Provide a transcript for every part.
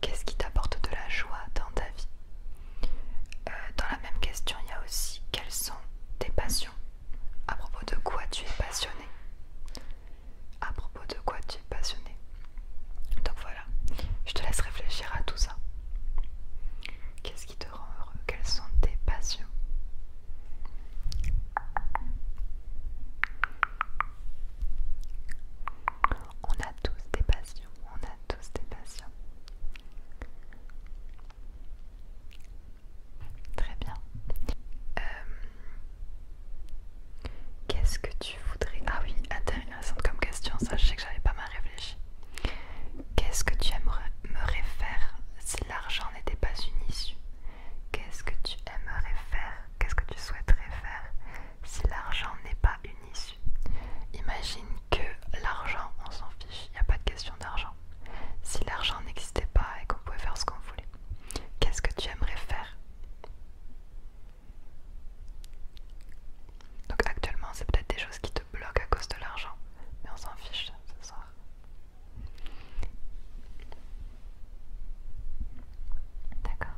Qu'est-ce qui t'apporte de la joie dans ta vie? Dans la même question, il y a aussi quelles sont tes passions? À propos de quoi tu es passionné? À propos de quoi tu es passionné? Donc voilà, je te laisse réfléchir à tout ça. Qu'est-ce qui te rend heureux? Quelles sont tes passions? On a tous des passions, on a tous des passions. Très bien. Euh, Qu'est-ce que tu voudrais... Ah oui, intéressante comme question, ça je sais que j'avais pas mal réfléchi. Qu'est-ce que tu aimerais faire si l'argent n'était pas une issue? Qu'est-ce que tu aimerais faire? Qu'est-ce que tu souhaiterais faire si l'argent n'est pas une issue? Imagine que l'argent, on s'en fiche, il n'y a pas de question d'argent. Si l'argent n'existait pas et qu'on pouvait faire ce qu'on voulait, qu'est-ce que tu aimerais faire? Donc actuellement, c'est peut-être des choses qui te bloquent à cause de l'argent, mais on s'en fiche ce soir. D'accord.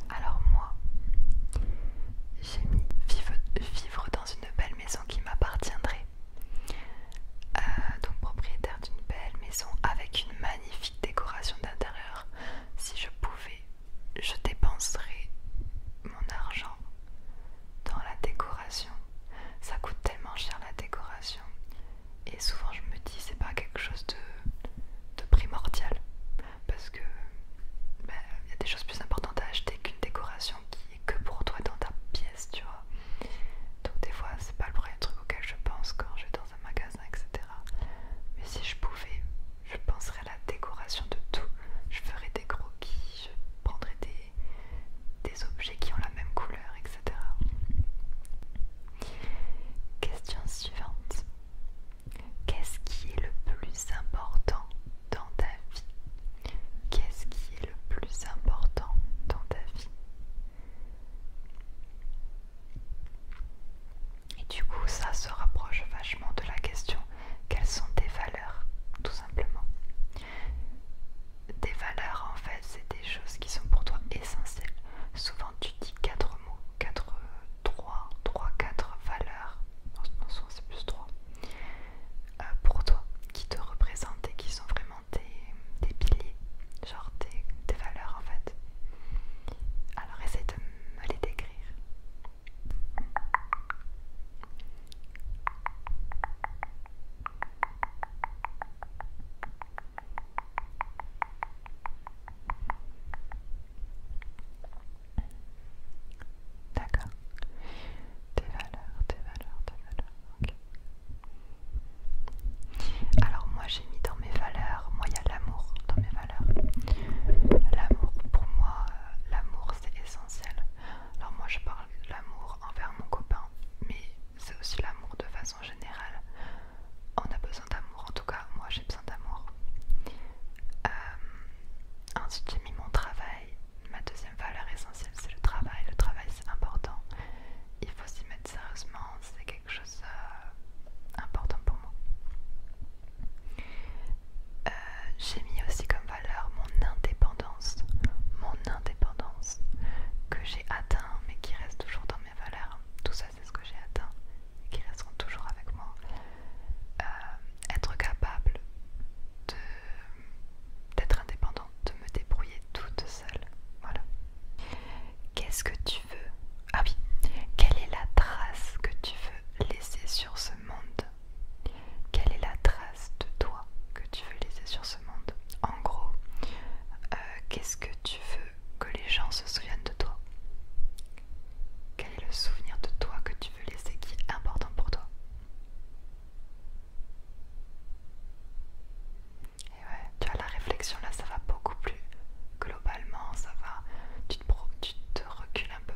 Alors moi, j'ai mis vivre dans une belle maison qui m'appartiendrait. Donc propriétaire d'une belle maison avec une magnifique décoration d'intérieur. Si je pouvais, je dépenserais mon argent dans la décoration. Ça coûte tellement cher la décoration. Et souvent je me dis c'est pas quelque chose de primordial. Parce que y a des choses plus importantes à acheter qu'une décoration qui est que pour toi dans ta pièce, tu vois. Donc des fois c'est pas le premier truc auquel je pense quand je vais dans un magasin, etc. Mais si je pouvais, je penserais à la décoration de tout. Je ferais des croquis, je prendrais des objets qui ont la même couleur, etc. Question suivante. Qu'est-ce qui est le plus important dans ta vie? Qu'est-ce qui est le plus important dans ta vie? Et du coup, ça se rapproche vachement de la question quelles sont tes valeurs, tout simplement. Tes valeurs, en fait, c'est des choses qui sont pour toi essentielles. Souvent, tu dis 4 mots, 4 valeurs. Non, souvent c'est plus 3. Pour toi, qui te représentent et qui sont vraiment tes piliers, genre tes valeurs, en fait. Alors, essaie de me les décrire. D'accord. Tes valeurs, tes valeurs, tes valeurs. Ok. Alors moi j'ai mis dans mes valeurs, moi il y a l'amour dans mes valeurs. L'amour, pour moi, l'amour c'est essentiel. Alors moi je parle de l'amour envers mon copain, mais c'est aussi l'amour de façon générale. On a besoin d'amour, en tout cas moi j'ai besoin d'amour. Ensuite j'ai mis mon travail. Ma deuxième valeur essentielle c'est le travail. Le travail c'est important. Il faut s'y mettre sérieusement, c'est quelque chose important pour moi. J'ai mis aussi comme valeur mon indépendance. Mon indépendance que j'ai atteint mais qui reste toujours dans mes valeurs. Tout ça c'est ce que j'ai atteint et qui resteront toujours avec moi. Être capable d'être indépendante, de me débrouiller toute seule. Voilà. Qu'est-ce que tu veux? Ah oui, quelle est la trace que tu veux laisser sur ce monde? Quelle est la trace de toi que tu veux laisser sur ce monde? En gros, qu'est-ce que tu veux que les gens se souviennent de toi? Quel est le souvenir de toi que tu veux laisser qui est important pour toi? Et ouais, tu vois, la réflexion là, ça va beaucoup plus globalement, ça va, tu te recules un peu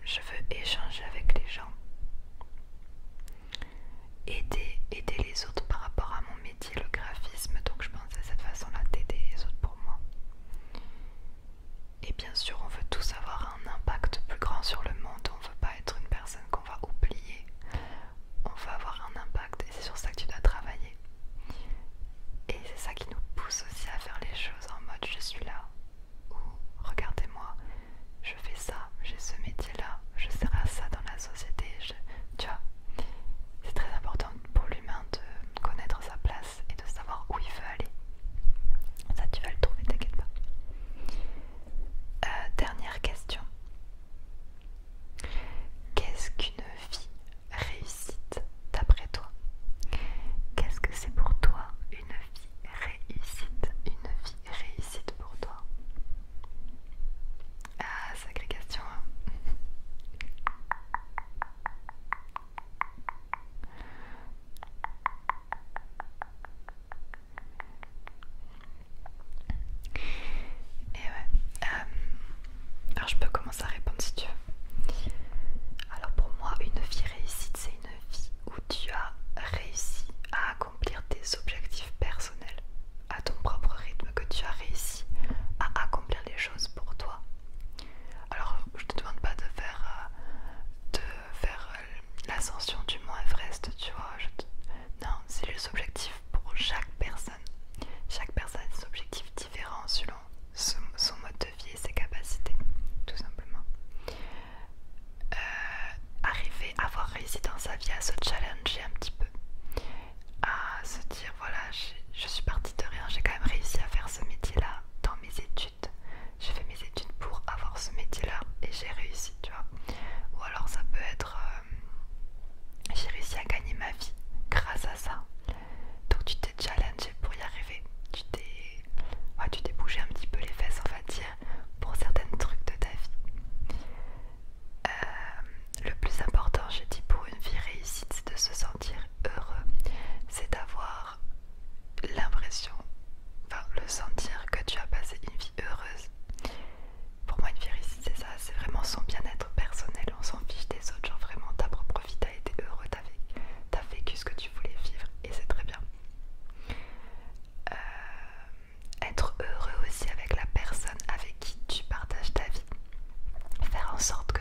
je veux échanger avec les gens, aider les autres par rapport à mon métier, le graphisme, donc je pense à cette façon-là d'aider les autres pour moi. Et bien sûr, on veut tous avoir un impact plus grand sur le monde, on veut pas être une personne qu'on va oublier, on veut avoir un impact et c'est sur ça que tu dois travailler. Et c'est ça qui nous pousse aussi à faire les choses en mode je suis là, ou regardez-moi, je fais ça, j'ai ce métier-là, je sers à ça dans la société, tu vois. C'est très important pour l'humain de connaître sa place et de savoir où il veut aller. Ça tu vas le trouver, t'inquiète pas. Dernière question. Qu'est-ce qu'une vie réussite d'après toi? Qu'est-ce que c'est pour toi une vie réussite? Une vie réussite pour toi? Ah, sacrée question, hein. Et ouais. Alors je peux commencer à répondre si tu veux. Alors pour moi, une vie réussite, c'est une vie où tu as réussi à accomplir tes objectifs personnels à ton propre rythme, que tu as réussi à accomplir les choses pour toi. Alors je te demande pas de faire l'ascension du mont Everest, tu vois. Non, c'est les objectifs pour chaque personne. Chaque personne a des objectifs différents selon son mode de vie et ses capacités, tout simplement. Arriver à avoir réussi dans sa vie, à se challenger un petit peu, à se dire voilà, je suis partie de rien, j'ai quand même réussi à faire ce métier-là dans mes études. J'ai fait mes études pour avoir ce métier-là et j'ai réussi, tu vois. Ou alors ça peut être j'ai réussi à gagner ma vie grâce à ça. Donc tu t'es challengé pour y arriver. Tu t'es bougé un petit peu les fesses, on va dire, pour certains trucs de ta vie. Le plus important, je dis, pour une vie réussite, c'est de se sentir heureux. C'est d'avoir l'impression, le sentir que tu as passé une vie heureuse. Pour moi, une vie réussite, c'est ça, c'est vraiment son bien-être personnel. On s'en fiche des autres, genre vraiment ta propre vie, t'as été heureux, t'as vécu ce que tu voulais vivre et c'est très bien. Être heureux aussi avec la personne avec qui tu partages ta vie. Faire en sorte